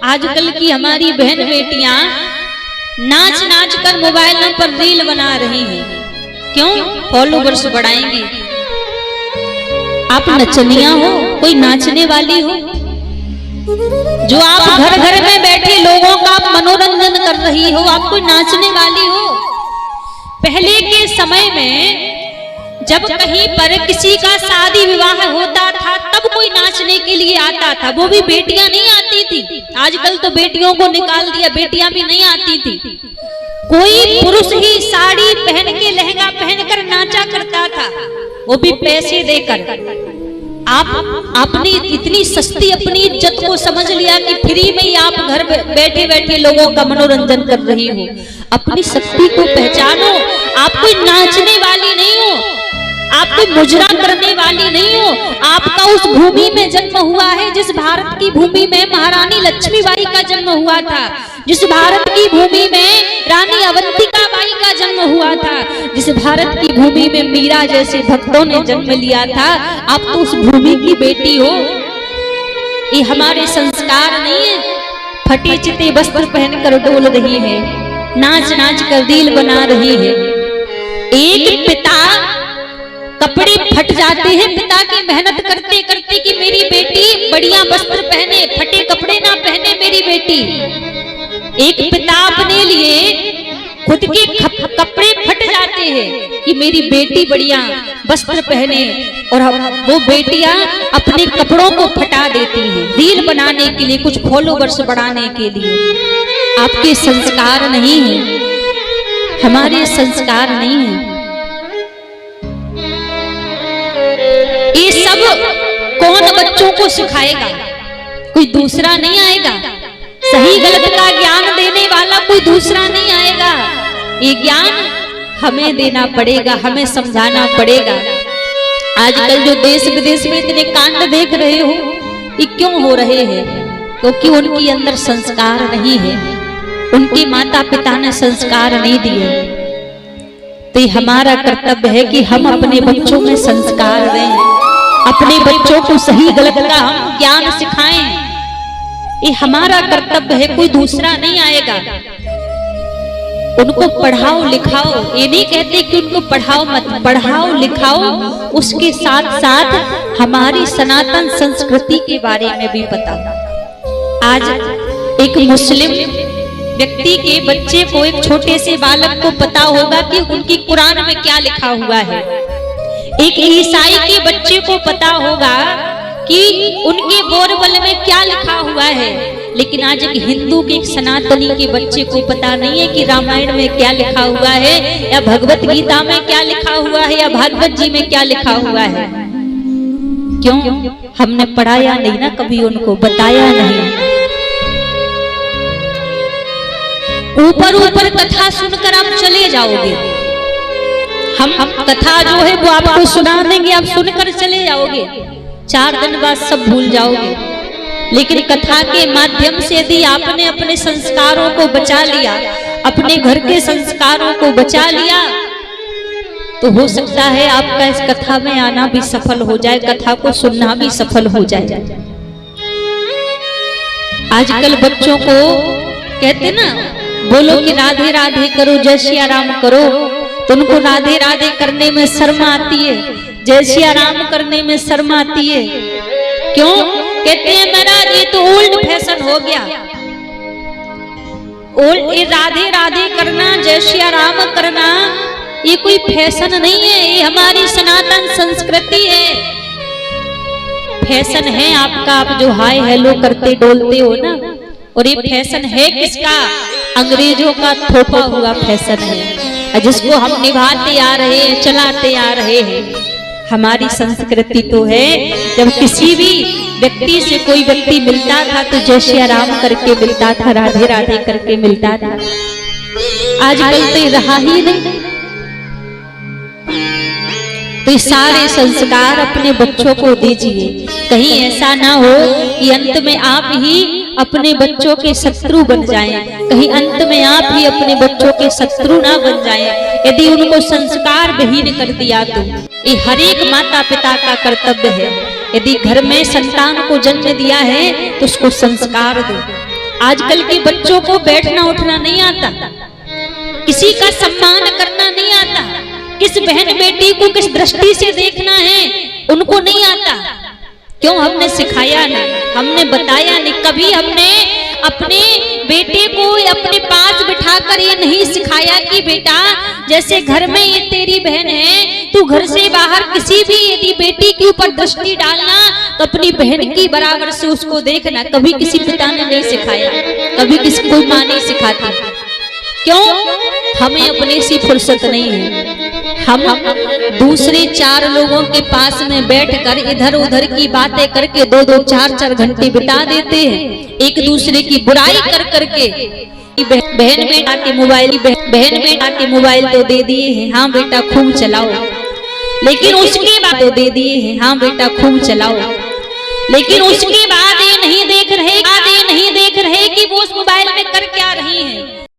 आजकल की हमारी बहन बेटियां नाच नाच कर मोबाइलों पर रील बना रही हैं। क्यों? फॉलोवर्स बढ़ाएंगे। आप नचनिया हो, कोई नाचने वाली हो? जो आप घर घर में बैठे लोगों का आप मनोरंजन कर रही हो, आप कोई नाचने वाली हो? पहले के समय में जब कहीं पर किसी का शादी विवाह होता था तब कोई नाचने के लिए आता था, वो भी बेटियां नहीं आती थी। आजकल तो बेटियों को निकाल दिया, बेटियां भी नहीं आती थी। कोई पुरुष ही साड़ी पहन के लहंगा पहनकर नाचा करता था, वो भी पैसे देकर। आपने इतनी सस्ती अपनी इज्जत को समझ लिया कि फ्री में ही आप घर बैठे बैठे लोगों का मनोरंजन कर रही हो। अपनी शक्ति को पहचानो। आप कोई नाचने वाली नहीं हो, आप कोई मुजरा करने वाली नहीं हो। आपका उस भूमि में जन्म हुआ है जिस भारत की भूमि में महारानी लक्ष्मीबाई का जन्म हुआ था, जिस भारत की भूमि में रानी अवंतिका बाई का जन्म हुआ था, जिस भारत की भूमि में मीरा जैसे भक्तों ने जन्म लिया था। आप तो उस भूमि की बेटी हो। ये हमारे संस्कार नहीं है। फटे चिते वस्त्र पहनकर डोल रही है, नाच नाच कर रील बना रही है। एक पिता कपड़े फट जाते हैं पिता की मेहनत करते करते कि मेरी बेटी बढ़िया वस्त्र पहने, फटे कपड़े ना पहने मेरी बेटी। एक पिता अपने लिए खुद के कपड़े फट जाते हैं कि मेरी बेटी बढ़िया वस्त्र पहने, और वो बेटियां अपने कपड़ों को फटा देती हैं रील बनाने के लिए, कुछ फॉलोवर्स बढ़ाने के लिए। आपके संस्कार नहीं है, हमारे संस्कार नहीं है। ये सब कौन बच्चों को सिखाएगा? कोई दूसरा नहीं आएगा। सही गलत का ज्ञान देने वाला कोई दूसरा नहीं आएगा। ये ज्ञान हमें देना पड़ेगा, हमें समझाना पड़ेगा। आजकल जो देश विदेश में इतने कांड देख रहे हो, ये क्यों हो रहे हैं? क्योंकि उनके अंदर संस्कार नहीं है, उनके माता पिता ने संस्कार नहीं दिए। तो ये हमारा कर्तव्य है कि हम अपने बच्चों में संस्कार दें, अपने बच्चों को सही गलत का हम ज्ञान सिखाएं। ये हमारा कर्तव्य है, कोई दूसरा नहीं आएगा। उनको पढ़ाओ लिखाओ, ये नहीं कहते कि उनको पढ़ाओ मत, पढ़ाओ लिखाओ, उसके साथ साथ हमारी सनातन संस्कृति के बारे में भी पता। आज एक मुस्लिम व्यक्ति के बच्चे को, एक छोटे से बालक को पता होगा कि उनकी कुरान में क्या लिखा हुआ है। एक ईसाई के बच्चे को पता होगा कि उनके बोरबल में क्या लिखा हुआ है। लेकिन आज एक हिंदू के, एक सनातनी के बच्चे को पता नहीं है कि रामायण में क्या लिखा हुआ है, या भगवत गीता में क्या लिखा हुआ है, या भागवत जी में क्या लिखा हुआ है। क्यों? हमने पढ़ाया नहीं ना, कभी उनको बताया नहीं। ऊपर ऊपर कथा सुनकर आप चले जाओगे। हम कथा जो है वो आपको सुना देंगे, आप सुनकर चले जाओगे, 4 दिन बाद सब भूल जाओगे। लेकिन कथा के माध्यम से यदि आपने अपने संस्कारों को बचा लिया, अपने घर के संस्कारों को बचा लिया, तो हो सकता है आपका इस कथा में आना भी सफल हो जाए, कथा को सुनना भी सफल हो जाए। आजकल बच्चों को कहते ना, बोलो कि राधे राधे करो, जय सिया राम करो, तो उनको राधे राधे करने में शर्म आती है, जय सिया राम करने में शर्म आती है। क्यों? कहते हैं मेरा ये तो ओल्ड फैशन हो गया। ये राधे राधे करना, जय सिया राम करना, ये कोई फैशन नहीं है, ये हमारी सनातन संस्कृति है। फैशन है आपका, आप जो हाय हेलो करते डोलते हो ना, और ये फैशन है किसका? अंग्रेजों का थोपा हुआ फैशन है, जिसको हम निभाते आ रहे हैं, चलाते आ रहे हैं। हमारी संस्कृति तो है, जब किसी भी व्यक्ति से कोई व्यक्ति मिलता था तो जय श्री राम करके मिलता था, राधे राधे करके मिलता था। आजकल तो रहा ही नहीं। तो सारे संस्कार अपने बच्चों को दीजिए। कहीं ऐसा ना हो कि अंत में आप ही अपने बच्चों के शत्रु बन जाएं, कहीं अंत में आप ही अपने बच्चों के शत्रु ना बन जाएं। यदि उनको संस्कार विहीन कर दिया तो ये हर एक माता पिता का कर्तव्य है। यदि घर में संतान को जन्म दिया है तो उसको संस्कार दो। आजकल के बच्चों को बैठना उठना नहीं आता, किसी का सम्मान करना नहीं आता, किस बहन बेटी को किस दृष्टि से देखना है उनको नहीं आता। क्यों? हमने सिखाया नहीं, हमने बताया नहीं। कभी हमने अपने बेटे को अपने पास बिठाकर ये नहीं सिखाया कि बेटा जैसे घर में ये तेरी बहन है, तू घर से बाहर किसी भी यदि बेटी के ऊपर दृष्टि डालना तो अपनी बहन की बराबर से उसको देखना। कभी किसी पिता ने नहीं सिखाया, कभी किसी कोई माँ नहीं सिखाती। क्यों? हमें अपने से फुर्सत नहीं है। हम दूसरे 4 लोगों के पास में बैठकर इधर उधर की बातें करके 2-2 4-4 घंटे बिता देते हैं, एक दूसरे की बुराई कर करके। बहन बेटा के मोबाइल तो दे दिए हैं, हाँ बेटा खूब चलाओ, लेकिन उसके बाद तो दे दिए हैं, हाँ बेटा खूब चलाओ, लेकिन उसके बाद ये नहीं देख रहे कि वो उस मोबाइल में कर क्या रही है।